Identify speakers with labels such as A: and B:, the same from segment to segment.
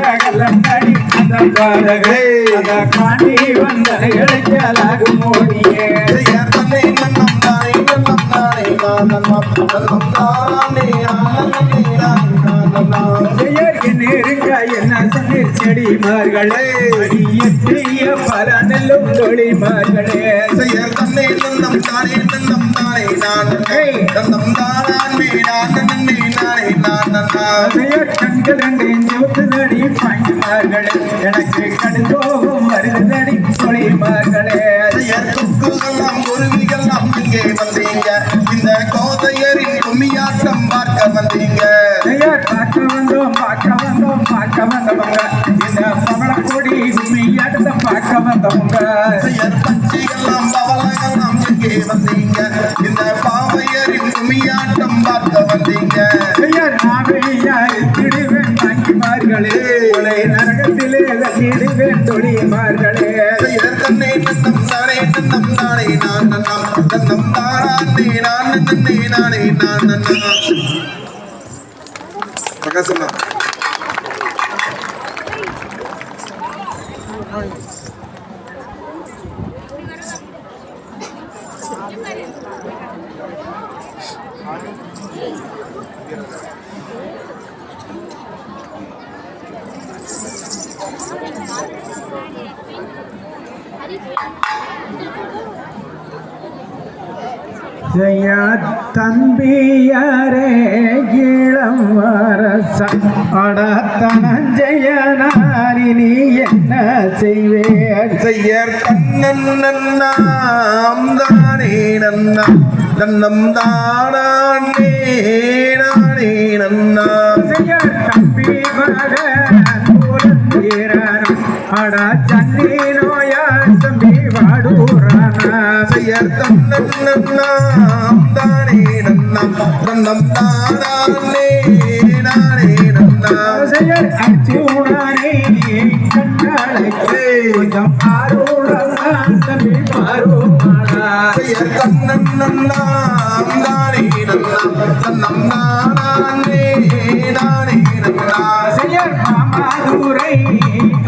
A: கல்லடி அந்த பாடகை காணி வந்த இழைக்கலாகும் மோடியே
B: தன்னை நன்னம் தானே நன்னம் தானே நன்னம் தானே
A: நெருங்க என்ன சொன்னீர் செடிமார்களே எத்திய பல நெல்லும் தொழிமார்களே
B: தன்னை நன்னம் தானே நன்னம் தானே நான் நன்னம் தானே
A: கண்கள் நடி பணிமார்களே எனக்கு கடுந்தோகும் வருதடி தொழிமார்களே
B: குருவிகள் இங்கே வந்தீங்க இந்த கோதையரின் கும்மியாட்டம் பார்க்க வந்தீங்க
A: பார்க்க வந்தவங்க இந்த பவளக்கொடி கும்மியாட்டத்தை பார்க்க வந்தவங்க
B: பச்சிகள்லாம் பவளங்கள்லாம் இங்கே வந்தீங்க இந்த பாவையரின் கும்மியாட்டம் பார்க்க வந்தீங்க
A: திடுவேன் தாங்கிமார்களே நரகத்திலே திடுவேன் தொழிமார்களே
B: தன்னை நன்னம் தானே நன்னம் தானே நான் நன்னம் தானே நான் நன்னே நானே நான் நன்னா பிரகாசமா
A: தம்பியாரே இளம் வரசன் அடத்தனஞ்சயனாரி நீ என்ன செய்வேன்
B: செய்யர் கண்ணன் நன்னாம் தானே நன்னா நன்னம் தானே நானே நன்னா
A: செய்யர் தம்பி மகன் அட சன்னி நோயா தம்பி வாடூரானா
B: செய்யர் தன்னன் நன்னாம் தானே நன்னம் நன்னம் தானே நானே நன்னா
A: செய்யர் அச்சுனானே கண்ணாளைக்கு கொஞ்சம் ஆரோடலாம் தம்பி மாறுமானா
B: செய்யர் கண்ணன் நன்னாம் தானே நன்னம் நன்னம் தானே நானே நன்னா
A: செய்யர் மாமாதுரை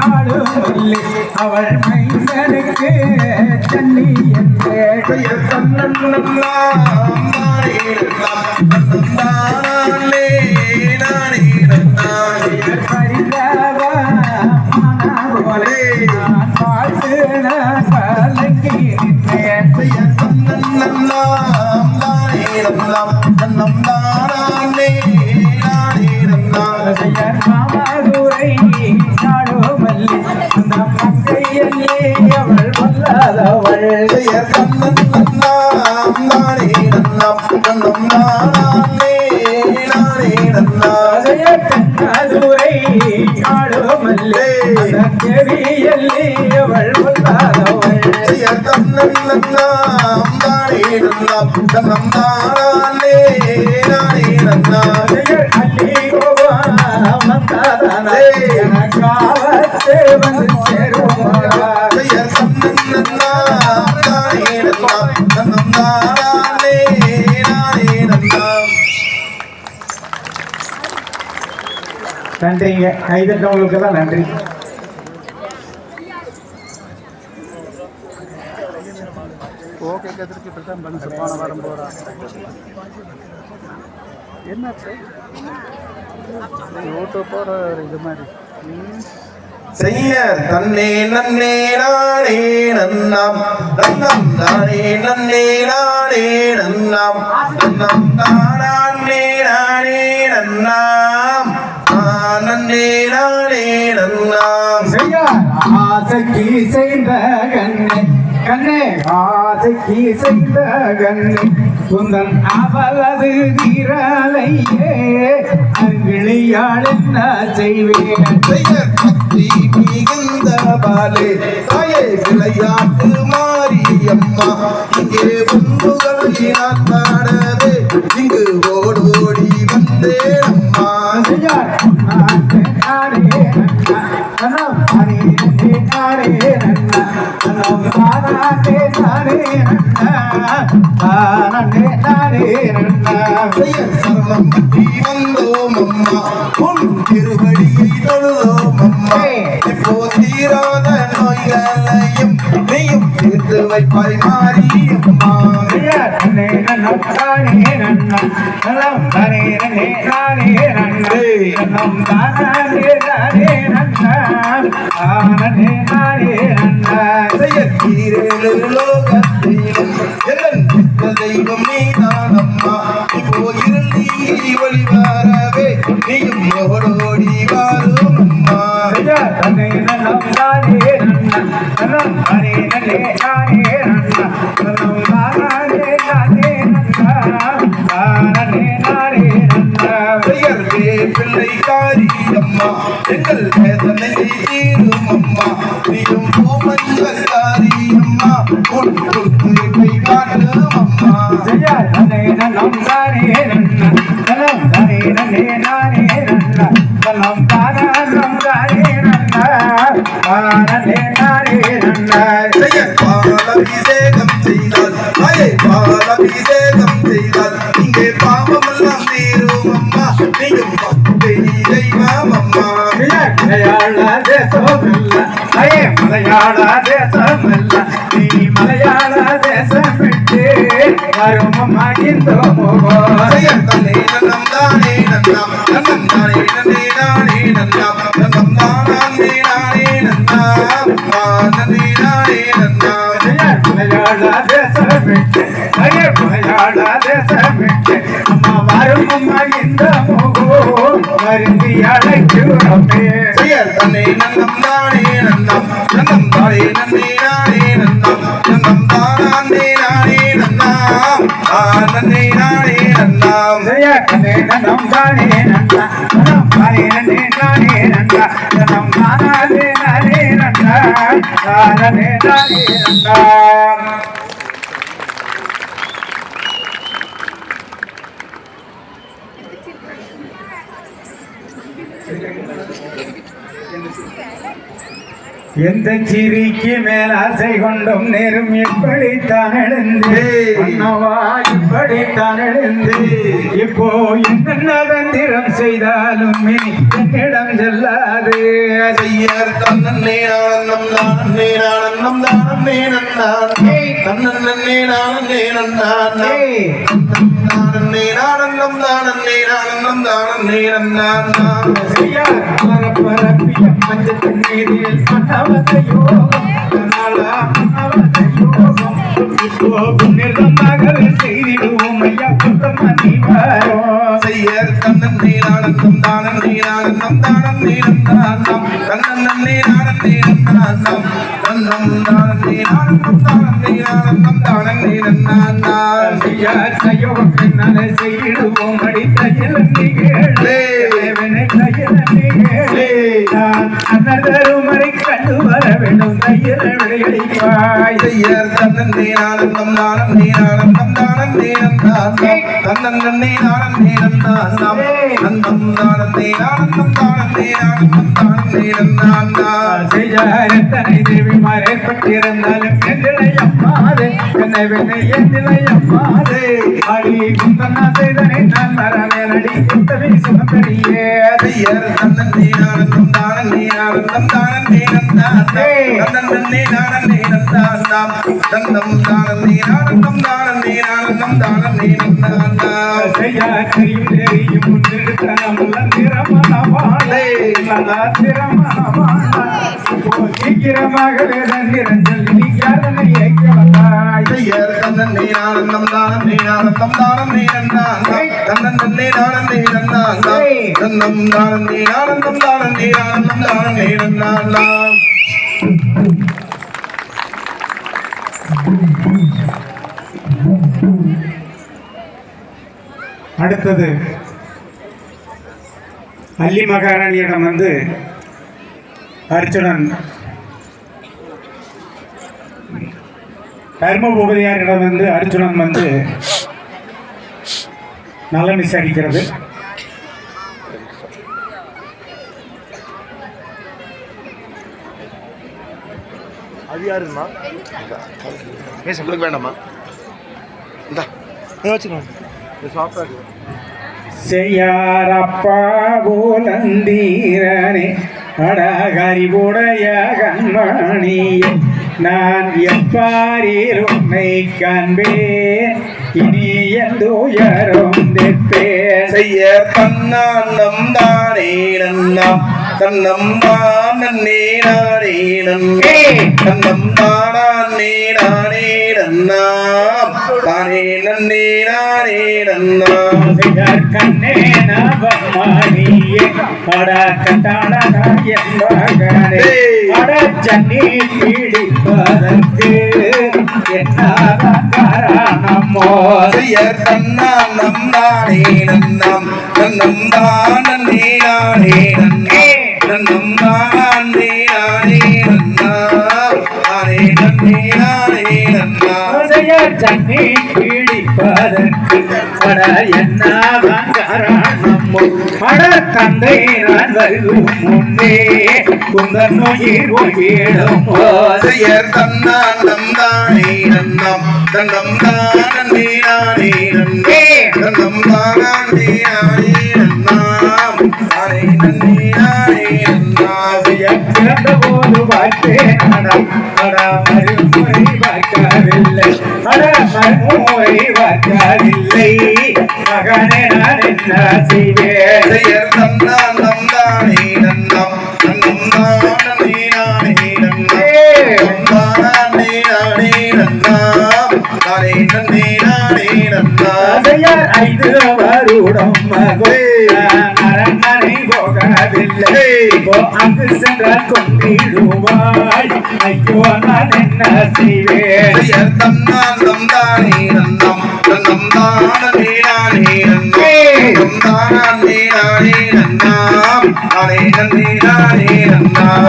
A: ஆளுமல்லே அவள் மைந்தனுக்கு தண்ணி என்றே
B: செய்யர் கண்ணன் நன்னாம் தானே நன்னம் தானே நானே நன்னா
A: செய்யர் பரிதாபா போலே நான் வாழ்த்து நான் கலங்கி நின்றேன்
B: செய்யர் கண்ணன் நன்னாம் தானே நன்னம் தானே நானே நன்னா
A: செய்யர் மாமாதுரை ஆளுமல்லே அந்த மங்கையல்லே அவள் வல்லாதவள்
B: செய்யர் கண்ணன் நன்னாம் தானே நன்னம் தானே நானே நன்னா
A: செய்யர் கண்ணாதுரை ஆளுமல்லே அந்த தேவியல்லே அவள் வல்லாதவள்
B: செய்யர் கண்ணன் நன்னாம் தானே நன்னம் தானே நானே நன்னா
A: செய்யர் அல்லி கோபா மந்தாதானே காவத்தே வந்து சேருவாரா
B: செய்யர் கண்ணன் நன்னாம் தானே நன்னம் தானே நானே நன்னா
A: நன்றிங்க கைதட்டவங்களுக்கெல்லாம் நன்றி
C: ஓகே கத்திரிக்கு பிரதான் பண்ண போன வாரம் போகிறா என்ன ஓட்டோ போகிற இது மாதிரி
B: செய்யர் தன்னே நன்னே நானே நன்னாம் நன்னம் தானே நன்னே நானே நன்னாம் நன்னம் தானே நானே நன்னாம் நன்னே நானே நன்னாம்
A: செய்யார் ஆசைக்கு செய்த கண்ணே கண்ணே ஆசைக்கு செய்த கண்ணே குந்தன் அவளது தீரலையே அங்கிளியாள் என்ன செய்வேன்
B: செய்யர் பக்தி மிகுந்த பாலே தாயே விளையாட்டு மாரியம்மா இங்கே ஒன்றுகளை நான் காணவே இங்கு ஓடோடி வந்தேன் அம்மா
A: செய்யார் நானே நன்னா நானே நன்னா நானே நன்னா
B: செய்யர் சரணம் பற்றி வந்தோம் அம்மா உன் திருவடியை தொழுதோம் வைப்பாய் மாறி அம்மா
A: தன்னே நன்னம் தானே நன்னம் நலம் தானே நன்னே நானே நன்னம் தானே தானே நன்னம் ஆனே நானே நன்னம்
B: செயற்கீரேழு லோகத்திலும் எல்லன் தெய்வம் நீதான் அம்மா இப்போ இருள் நீங்கி வழிவாரவே நீயும் ஓடோடி வாரும் அம்மா
A: தன்னை நன்னம் தானே நன்னம் நலம் தானே நன்னே நானே நன்னம் நலம் தானே நானே நன்னம் ஆனே நானே நன்னம்
B: செயற்கே பிள்ளைக்காரி அம்மா எங்கள் வேதனையை தீரும் அம்மா நீயும் கோமஞ்சக்காரி அம்மா உன் குறிப்பை காட்டும் அம்மா
A: தன்னை நன்னம் தானே நன்னம் நலம் தானே நன்னே நானே நன்னம் நலம் தானே நன்னம் ஆனே நானே நன்னம்
B: செயற்பால் அபிஷேகம் செய்தால் மழைப்பால் அபிஷேகம் செய்தால் இங்கே பாவமெல்லாம் தீரும் அம்மா நீயும் பக்தி தெய்வம் அம்மா
A: மலையாள தேசமல்ல அயே மலையாள தேசமல்ல நீ மலையாள தேசம் விட்டு வரும் அம்மா இந்த
B: செயல் தன்னை நன்னம் தானே நன்னாம் நன்னம் தானே நன்னே நானே நன்னாம் நன்னம் தானே நானே நன்னாம் நன்னே நானே நன்னாம்
A: மலையாள தேசம் விட்டு அயே மலையாள தேசம் விட்டு அம்மா வரும் அம்மா இந்த வருந்தி அழைக்கிறோமே
B: செயல் தன்னை நன்னம் தானே நன்னாம் நன்னம் தானே நன்னே நானே நன்னாம் நன்னம் தானே நானே நன்னாம் நன்னே நானே நன்னாம்
A: தன்னே நன்னம் தானே நன்னா நலம் தானே நன்னே நானே நன்னா நலம் தானே நானே நன்னா தானே நானே நன்னா எந்த சிரிக்கு மேல் ஆசை கொண்டும் நேரும் இப்படித்தான் எழுந்து அண்ணவா இப்படித்தான் எழுந்து இப்போ என்ன தந்திரம் செய்தாலும் என்னிடம் செல்லாது
B: செய்யர் தன்னே ஆனந்தம் தானே ஆனந்தம் தானே நன்னானே தன்னே நானே நன்னானே தானே ஆனந்தம் தானே ஆனந்தம் தானே நன்னானா
A: பரப்பிய மஞ்சத்தின் மீதில் மன்னவத யோகம் இப்போ புண்ணியமாகவே செய்திடுவோம் ஐயா புத்தம் அணிவாரோம்
B: செய்யர் தன்னே ஆனந்தம் தானே ஆனந்தம் தானே நன்னானம் தன்னே நானே நன்னானம் தன்னம் தானே ஆனந்தம் தானே ஆனந்தம் தானே நன்னானா
A: செய்யோகம் பின்னாலே செய்திடுவோம் அடித்தையில் நிகழே அன்னதருமறை கண்டு வர வேண்டும் கையில் விடையளிப்பாய்
B: செய்யர் தன்னே ஆனந்தம் தானே ஆனந்தம் தானே நன்னானம் தன்னே நானே நன்னானம் நந்தம் தானே ஆனந்தம் தானே ஆனந்தம் தானே நன்னானா
A: செய்யாரத்தனை தேவிமார் ஏற்பட்டிருந்தாலும் எந்திலை அம்மாதே என்னை வெண்ணை எந்திலை அம்மாதே அடி குந்தனா செய்தனை நான் மறவே நடி குத்தவி சுமந்தடியே
B: செய்யர் தன்னே ஆனந்தம் தானே ஆனந்தம் தானே நன்னானே தன்னே நானே நன்னானம் தந்தம் தானே ஆனந்தம் தானே ஆனந்தம் தானே நன்னானா
A: செய்யார் தெரியும் தெரியும் முன்னிறுத்தனமுள்ள திறமனவாளே திறமனவாளா சீக்கிரமாகவே தந்திரஞ்சல் நீ யாரனை ஏற்கவந்தாய்
B: செய்யர் தன்னே ஆனந்தம் தானே ஆனந்தம் தானே நன்னானம் தன்னே நானே நன்னானம் தன்னம் தானே ஆனந்தம் தானே ஆனந்தம் தானே நன்னானம்
A: அடுத்தது அல்லி மகாராணியிடம் வந்து அர்ச்சுனன் தர்மபூபதியாரிடம் வந்து அர்ச்சுனன் வந்து நலன் விசாரிக்கிறது.
C: அது யாருமா ஏன் உங்களுக்கு வேண்டாமா இந்தா வச்சுக்கோங்க சாப்பிடாது
A: செய்யாரப்பா போலந்தீரனே அடகறிவுடைய கண்மணியே நான் எப்பாரில் உன்னை காண்பேன் இனி எந்த உயரும் நிற்பேன்
B: செய்ய தன்னானம் தானே நன்னாம் தன்னம் தானே நானே நன்னே தன்னம் தானே நானே நன்னாம் தானே நன்னே நானே நன்னாம்
A: கண்ணே நவமானியே பட கட்டாளன என்பகனே பட ஜன்னி பிடிப்பதற்கு என்ன காரணமோ
B: செய்ய தன்னானம் தானே நன்னாம் தன்னம் தானே நானே நன்னே தன்னம் தானே நானே நன்னாம் தானே நன்னே நானே நன்னாம்
A: ஜன்னி பிடிப்பதற்கு பட என்ன காரணமோ பட தந்தை நான் வருகும் முன்னே உங்கள் நோயில் ஓய்விடும்
B: செய்ய தன்னானம் தானே நன்னாம் தன்னம் தானே நானே நன்னே தன்னம் தானே நானே நன்னாம் தானே நன்னே நானே நன்னாம்
A: பிறந்த போது பார்த்தேன் மறுமுறை பார்க்கவில்லை மறுமுறை பார்க்கவில்லை மகனே நான் என்ன செய்வேன்
B: செய்ய தன்னானம் தானே நன்னாம் தன்னம் தானே நானே நன்னே தானே நானே நன்னாம் தானே நன்னே நானே நன்னாம்
A: ஐந்து வருடம் அரண்மனை போகவில்லை அங்கு சென்றால் கொண்டிடுவாள் ஐயோ நான் என்ன செய்வேன்
B: செய்ய தன்னானம் தானே நன்னாம் தன்னம் தானே நானே நன்னே தானே நானே நன்னாம் தானே நன்னே நானே நன்னாம்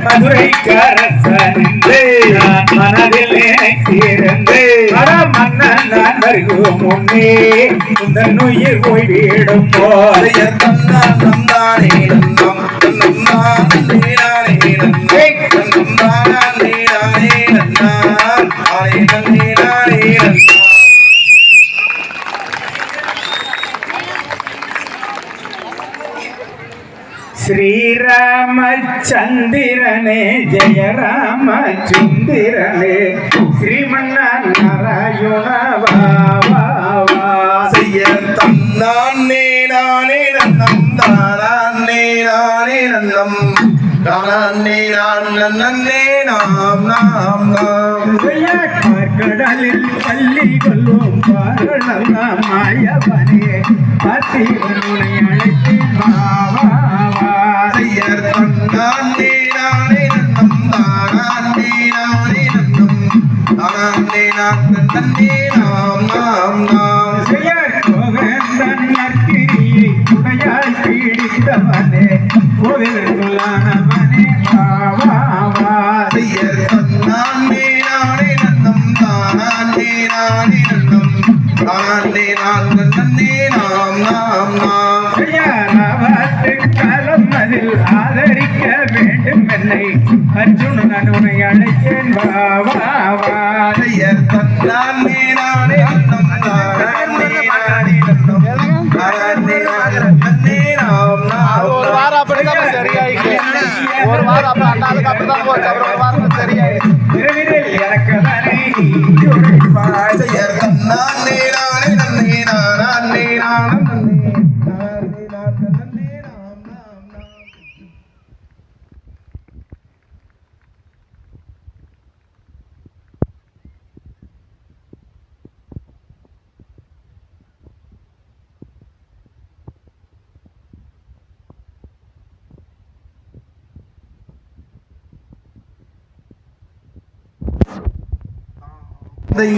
A: மதுரை கரசனே நான் மனதில் நினைத்திருந்தேன் மன்னன் நான் வருகும் முன்னே இந்த நோயில் போய்விடும்
B: செய்ய தன்னானம் தானே நன்னாம் தன்னம் தானே நானே நன்னே தன்னம் தானே நானே நன்னாம் தானே நன்னே நானே நன்னாம்
A: ஸ்ரீராமச்சந்திரனே ஜெய ராமச்சந்திரனே ஸ்ரீமன்னாராயண
B: செய்ய தன்னானே நானே நன்னம் தானே நானே நன்னம் தானே நான் நன்னே நாம் நாம் நாம்
A: கடலில் பள்ளி கொள்ளும் பாரணம் மாயவனே பார்த்திவனுனை அழைத்து
B: செய்ய தன்னானே நானே நன்னம் தானே நானே நன்னம் தானே நான் நன்னே நாம் நாம் நாம்
A: கோவேந்தன் நற்கிரியை உடையாய் பீடித்தவனே கோவிலுக்குள்ளானவனே
B: செய்ய தன்னானே நானே நன்னம் தானே நானே நன்னம் தானே நான் நன்னே நாம் நாம் நாம்
A: காலம் அதில் ஆதரிக்க வேண்டும் என்னை அர்ஜுனன் உன்னை அழைத்தேன்
B: செய்ய தன்னானே நானே நன்னம் தானே நானே நன்னம் தானே நன்னே நாம் நாம்
C: ஒரு வாரம் அப்படிதான் சரியாயிருக்கு ஒரு வாரம் அப்ப அண்ணாளுக்கு அப்படிதான் போச்சு அப்புறம் ஒரு வாரம் சரியாயிருக்கு
B: செய்ய தன்னானே நானே நன்னே நானே நானே நன்னே நானே நன்னே நாம் நாம் நாம்